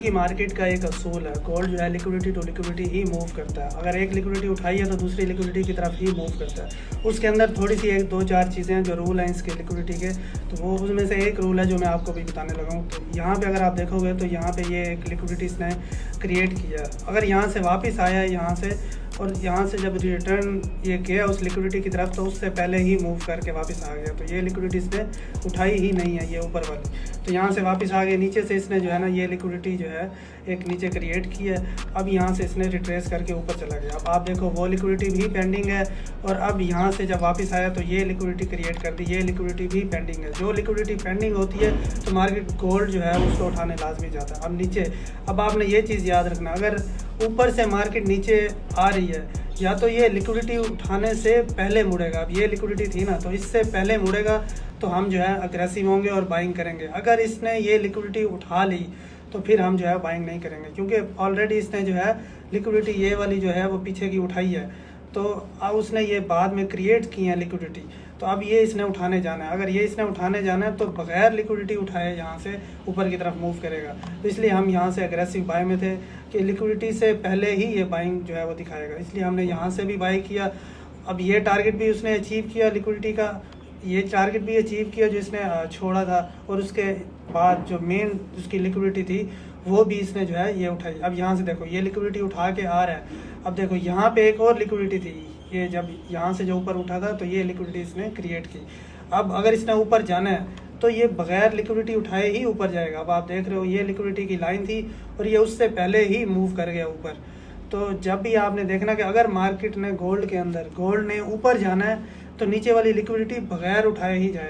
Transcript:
कि मार्केट का एक असूल है, गोल्ड जो है लिक्विडिटी टू लिक्विडिटी ही मूव करता है। अगर एक लिक्विडिटी उठाई है तो दूसरी लिक्विडिटी की तरफ ही मूव करता है। उसके अंदर थोड़ी सी एक दो चार चीज़ें हैं जो रूल हैं इसके लिक्विडिटी के, तो वो उसमें से एक रूल है जो मैं आपको भी बताने लगा हूँ। तो यहाँ पे अगर आप देखोगे तो यहाँ पे ये एक लिक्विडिटी इसने क्रिएट किया। अगर यहाँ से वापस आया है यहाँ से, और यहाँ से जब रिटर्न ये किया उस लिक्विडिटी की तरफ, तो उससे पहले ही मूव करके वापस आ गया। तो ये लिक्विडिटी इसने उठाई ही नहीं है, ये ऊपर वाली। तो यहाँ से वापस आ गया, नीचे से इसने जो है ना ये लिक्विडिटी जो है एक नीचे क्रिएट की है। अब यहाँ से इसने रिट्रेस करके ऊपर चला गया। अब आप देखो वो लिक्विडिटी भी पेंडिंग है, और अब यहाँ से जब वापस आया तो ये लिक्विडिटी क्रिएट कर दी, ये लिक्विडिटी भी पेंडिंग है। जो लिक्विडिटी पेंडिंग होती है तो मार्केट गोल्ड जो है उसको उठाने लाजमी जाता है। अब नीचे, अब आपने ये चीज़ याद रखना, अगर ऊपर से मार्केट नीचे आ रही है या तो ये लिक्विडिटी उठाने से पहले मुड़ेगा। अब ये लिक्विडिटी थी ना, तो इससे पहले मुड़ेगा तो हम जो है अग्रेसिव होंगे और बाइंग करेंगे। अगर इसने ये लिक्विडिटी उठा ली तो फिर हम जो है बाइंग नहीं करेंगे, क्योंकि ऑलरेडी इसने जो है लिक्विडिटी ये वाली जो है वो पीछे की उठाई है। तो अब उसने ये बाद में क्रिएट की है लिक्विडिटी, तो अब ये इसने उठाने जाना है। अगर ये इसने उठाने जाना है तो बगैर लिक्विडिटी उठाए यहाँ से ऊपर की तरफ मूव करेगा। तो इसलिए हम यहाँ से अग्रेसिव बाय में थे कि लिक्विडिटी से पहले ही ये बाइंग जो है वो दिखाएगा, इसलिए हमने यहाँ से भी बाय किया। अब ये टारगेट भी उसने अचीव किया, लिक्विडिटी का ये टारगेट भी अचीव किया जो इसने छोड़ा था, और उसके बाद जो मेन उसकी लिक्विडिटी थी वो भी इसने जो है ये उठाई। अब यहाँ से देखो ये लिक्विडिटी उठा के आ रहा है। अब देखो यहाँ पे एक और लिक्विडिटी थी, ये जब यहाँ से जो ऊपर उठा था तो ये लिक्विडिटी इसने क्रिएट की। अब अगर इसने ऊपर जाना है तो ये बगैर लिक्विडिटी उठाए ही ऊपर जाएगा। अब आप देख रहे हो ये लिक्विडिटी की लाइन थी और ये उससे पहले ही मूव कर गया ऊपर। तो जब भी आपने देखना कि अगर मार्केट ने गोल्ड के अंदर, गोल्ड ने ऊपर जाना है तो नीचे वाली लिक्विडिटी बगैर उठाए ही जाए।